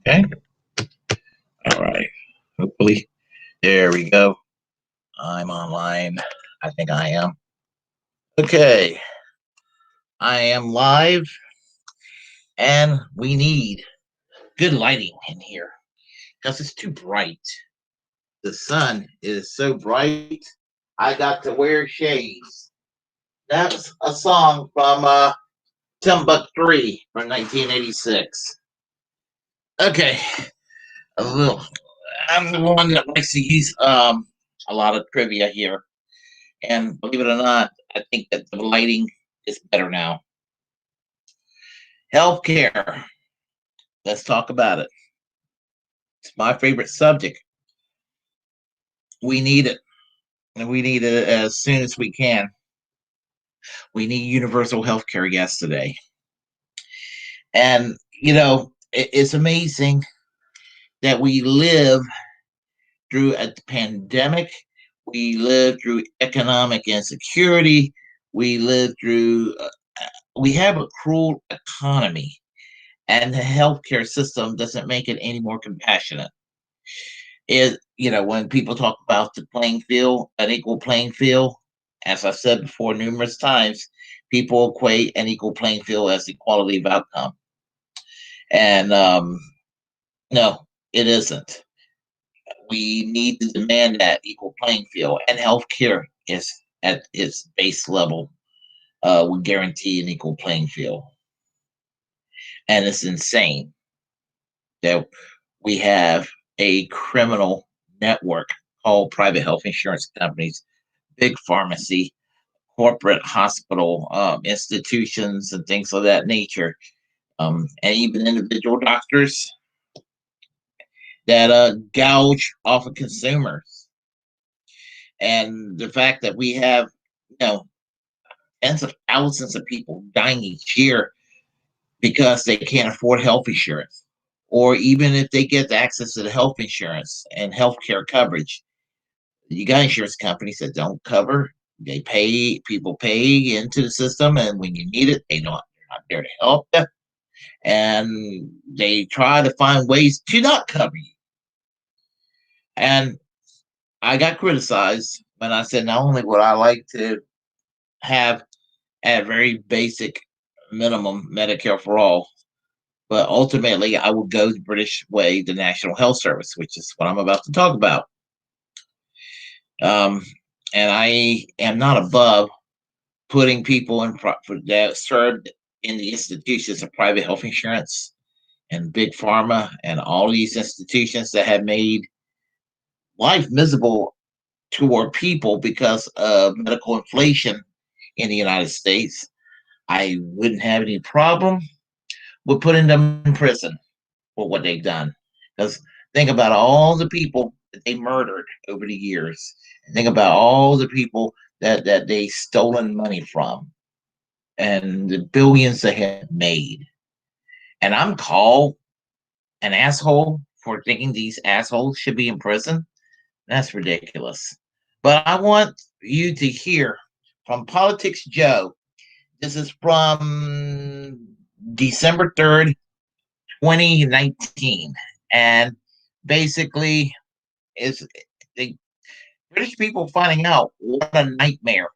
Okay. All right. Hopefully. There we go. I'm online. I think I am. Okay. I am live and we need good lighting in here because it's too bright. The sun is so bright. I got to wear shades. That's a song from Timbuk 3 from 1986. Okay. A little. I'm the one that likes to use a lot of trivia here. And believe it or not, I think that the lighting is better now. Healthcare. Let's talk about it. It's my favorite subject. We need it. And we need it as soon as we can. We need universal health care yesterday. And, it's amazing that we live through a pandemic. We live through economic insecurity. We live through, we have a cruel economy, and the healthcare system doesn't make it any more compassionate. When people talk about the playing field, an equal playing field, as I've said before numerous times, people equate an equal playing field as equality of outcome. And no, it isn't. We need to demand that equal playing field, and healthcare is at its base level. We guarantee an equal playing field, and it's insane that we have a criminal network called private health insurance companies, big pharmacy, corporate hospital institutions, and things of that nature, and even individual doctors that gouge off of consumers. And the fact that we have, you know, tens of thousands of people dying each year because they can't afford health insurance, or even if they get access to the health insurance and healthcare coverage, you got insurance companies that don't cover. They pay people pay into the system, and when you need it, they're not there to help you, and they try to find ways to not cover you. And I got criticized when I said not only would I like to have at a very basic minimum Medicare for all, but ultimately I would go the British way, the National Health Service, which is what I'm about to talk about. Um, and I am not above putting people that served in the institutions of private health insurance and big pharma and all these institutions that have made life miserable to our people because of medical inflation in the United States. I wouldn't have any problem with putting them in prison for what they've done. Because think about all the people that they murdered over the years. And think about all the people that they stolen money from and the billions they have made. And I'm called an asshole for thinking these assholes should be in prison. That's ridiculous. But I want you to hear from Politics Joe. This is from December 3rd, 2019. And basically, is the British people finding out what a nightmare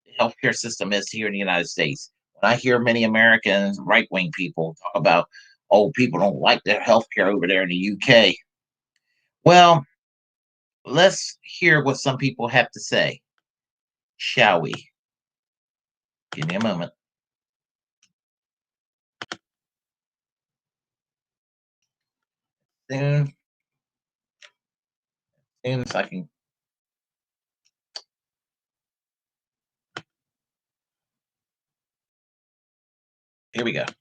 the healthcare system is here in the United States. When I hear many Americans, right wing people, talk about, oh, people don't like their healthcare over there in the UK. Well, let's hear what some people have to say, shall we? Give me a moment. Soon, soon as I can. Here we go. 10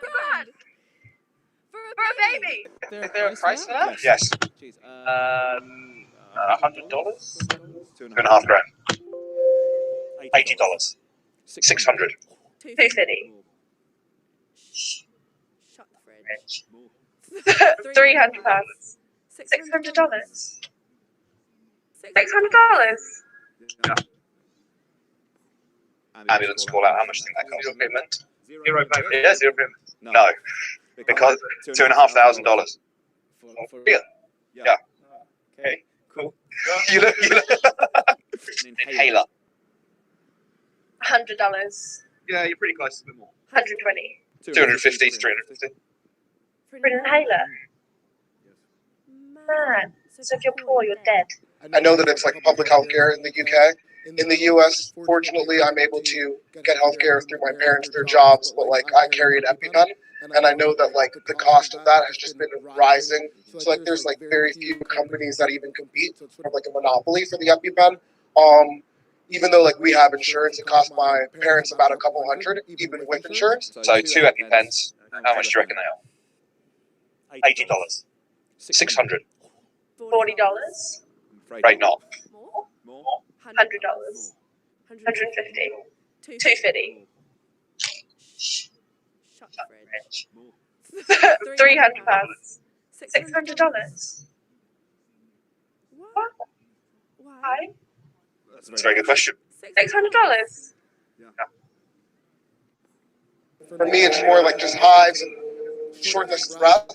grand For a baby. Is there a price for that? Yes. $100. $2.5 grand. $80. 600. 250. Shut the fridge. £300. $600. $600. Ambulance call out. How much do you think that costs? Zero payment. Yeah, zero payment. No. Because $2,500. Real. Yeah. Okay. Cool. You look. An Inhaler. $100. Yeah, you're pretty close. A bit more. 120. 250 to 350. For an inhaler. Man. So if you're poor, you're dead. I know that it's like public healthcare in the UK. In the US, fortunately, I'm able to get healthcare through my parents, their jobs, but like I carry an EpiPen, and I know that like the cost of that has just been rising. So like there's like very few companies that even compete for like a monopoly for the EpiPen. Even though like we have insurance, it costs my parents about a couple hundred, even with insurance. So 2 EpiPens. How much do you reckon they are? $80. 600. $40. Right, not. More? $100. 150. 250. Shut the fridge. £300. $600. What? Why? That's a very good question. $600. For me, it's more like just hives and shortness of breath.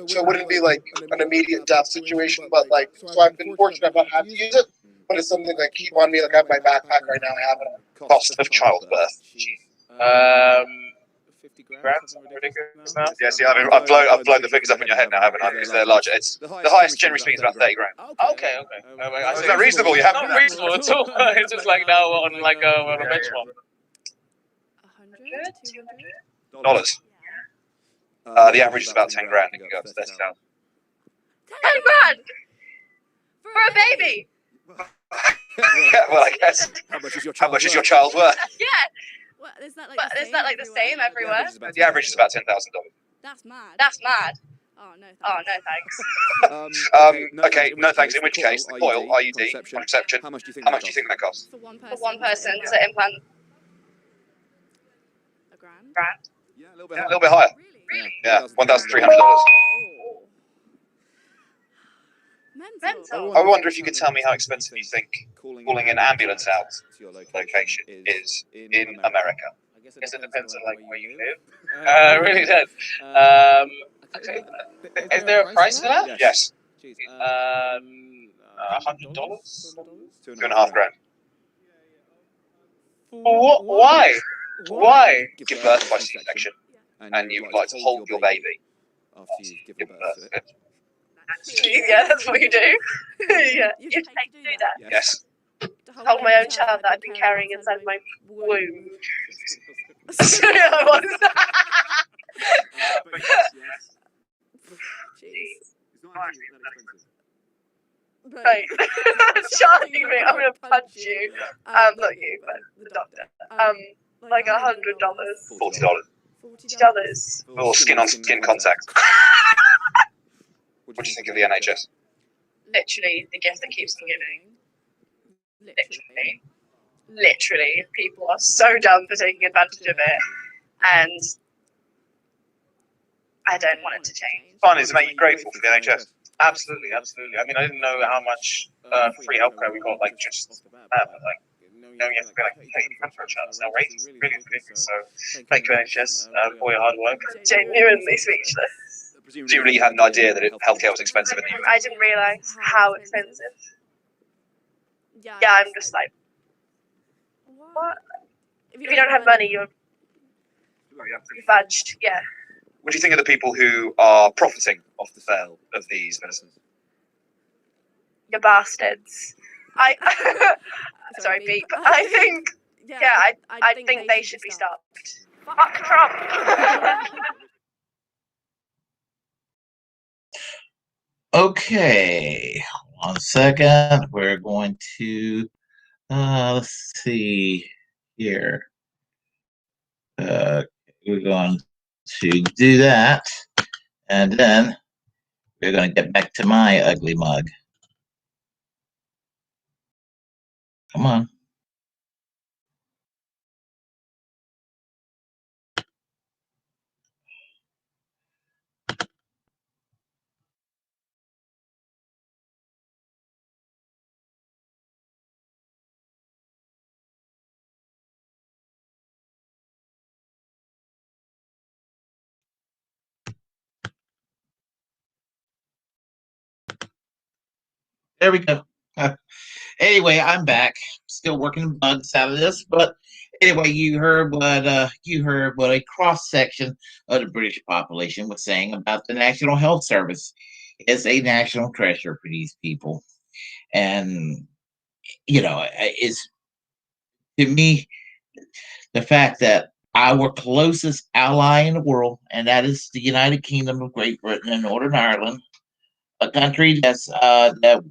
So it wouldn't be like an immediate death situation, but like, so I've been fortunate I've not had to use it, but it's something that keep on me. Like I have my backpack right now, I have it. Cost of childbirth. 50 Grand? something Ridiculous now? Yeah, see, I've blown the figures up in your head now, haven't I? Because they're larger. It's the highest, generally speaking, is about 30 grand. Okay. Is that reasonable? You haven't Not reasonable at all. It's just like now on like on a benchmark. 100? 200? Dollars. The average is about 10 grand. It can go up to 30,000. 10 grand! For a baby! Well, I guess. How much is your child worth? Yeah! What, is that Like the same everywhere? The average is about $10,000. That's mad. That's mad. Oh no. Oh, no thanks. Okay, no thanks. In which case, the coil, IUD, contraception. How much do you think that costs? For one For one person to implant a grand? grand. Yeah, a A little bit higher. Really? Yeah, $1,300. Oh. Mental. I wonder if you could tell me how expensive you think calling an ambulance out to your location is in America. I guess it depends on like where you live. It really does. Okay. Is there a price for that? Yes, Jeez. $100? $2.5 grand. Why? Why? Give birth by C-section, and you would like to hold your baby after you've give given birth birth to it. Yeah, that's what you do. Yeah, you have to do that. Yes. Hold my own child that I've been carrying inside my womb. I was. Right. Charging me, I'm gonna punch you. Not you, but the doctor. Like $100. $40. $40. Or skin-on-skin contact. What do you think of the NHS? Literally the gift that keeps on giving. Literally. People are so dumb for taking advantage of it, and I don't want it to change. Fun is to make you grateful for the NHS. Absolutely. I mean, I didn't know how much free healthcare we got, like, just that, but, like, you have to be like, hey, you for a child. It's outrageous. Really ridiculous. So, thank you, NHS, for your hard work. Genuinely speechless. Presumably you had an idea that healthcare was expensive in the UK. I didn't realise how expensive. Yeah, I'm just like, what? If you don't have money, you're fudged. Yeah. What do you think of the people who are profiting off the sale of these medicines? You're bastards. Sorry, beep. I think, I think they should be stopped. Fuck Trump. Okay, 1 second. We're going to let's see here. We're going to do that, and then we're going to get back to my ugly mug. Come on. There we go. Anyway, I'm back. Still working bugs out of this, but anyway, you heard what a cross section of the British population was saying about the National Health Service. It's a national treasure for these people, and it's to me the fact that our closest ally in the world, and that is the United Kingdom of Great Britain and Northern Ireland, a country that's been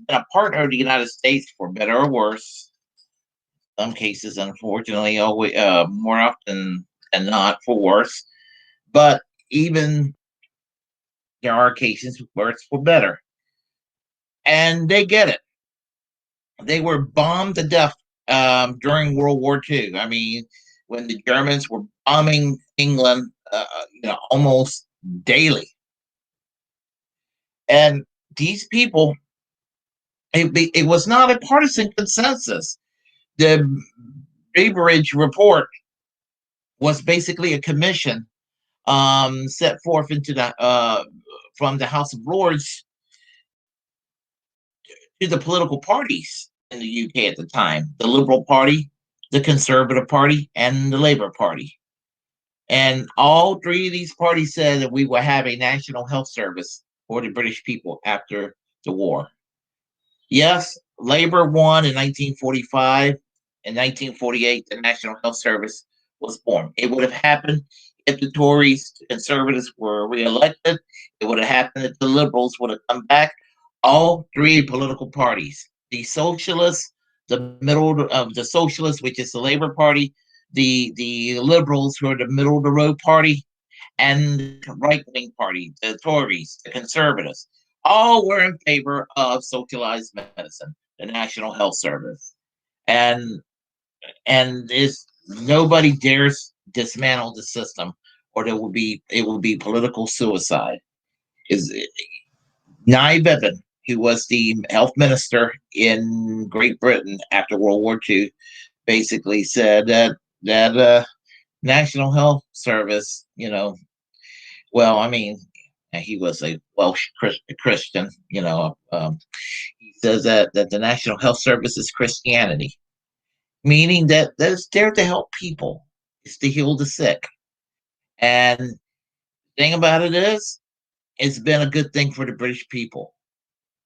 a partner of the United States for better or worse. Some cases, unfortunately, always more often than not for worse. But even there are cases where it's for better, and they get it. They were bombed to death during World War II. I mean, when the Germans were bombing England, almost daily, and these people, it was not a partisan consensus. The Beveridge report was basically a commission set forth into the from the House of Lords to the political parties in the UK at the time: the Liberal Party, the Conservative Party, and the Labour Party. And all three of these parties said that we will have a national health service for the British people after the war. Yes, Labour won in 1945. In 1948, the National Health Service was formed. It would have happened if the Tories, the Conservatives were re-elected. It would have happened if the Liberals would have come back. All three political parties, the Socialists, the Socialists, which is the Labour Party, the Liberals, who are the middle of the road party, and the right wing party, the Tories, the Conservatives, all were in favor of socialized medicine, the National Health Service. And is nobody dares dismantle the system, or it will be political suicide. Is Nye Bevan, who was the health minister in Great Britain after World War II, basically said that National Health Service, well, I mean, he was a Welsh Christian, he says that the National Health Service is Christianity, meaning that it's there to help people, it's to heal the sick. And the thing about it is, it's been a good thing for the British people.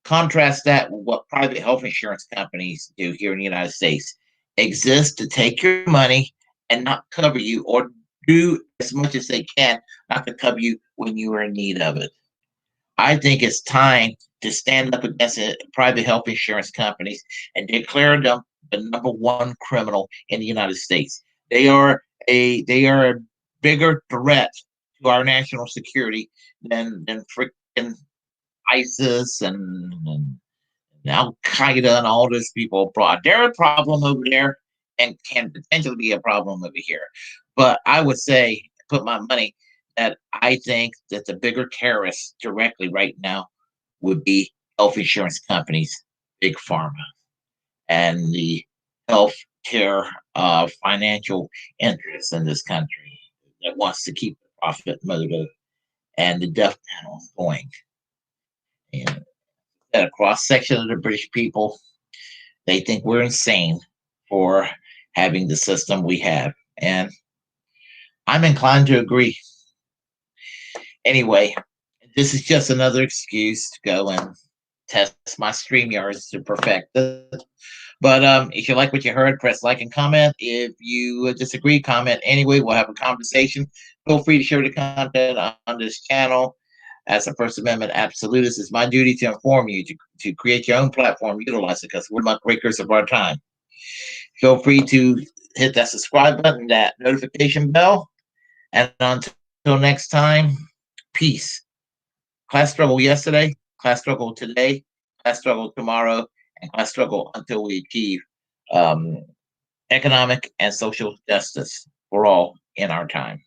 Contrast that with what private health insurance companies do here in the United States: exist to take your money and not cover you, or do as much as they can not to cover you when you are in need of it. I think it's time to stand up against private health insurance companies and declare them the number one criminal in the United States. They are a bigger threat to our national security than freaking ISIS and Al Qaeda and all these people abroad. They're a problem over there and can potentially be a problem over here. But I would say, put my money, that I think that the bigger terrorists directly right now would be health insurance companies, big pharma, and the health care financial interests in this country that wants to keep the profit motive and the death panels going. And a cross section of the British people, they think we're insane for having the system we have. And I'm inclined to agree. Anyway, this is just another excuse to go and test my StreamYards to perfect it. But if you like what you heard, press like and comment. If you disagree, comment anyway. We'll have a conversation. Feel free to share the content on this channel. As a First Amendment absolutist, it's my duty to inform you, to create your own platform, utilize it, because we're muckrakers of our time. Feel free to hit that subscribe button, that notification bell. And until next time, peace. Class struggle yesterday, class struggle today, class struggle tomorrow, and class struggle until we achieve economic and social justice for all in our time.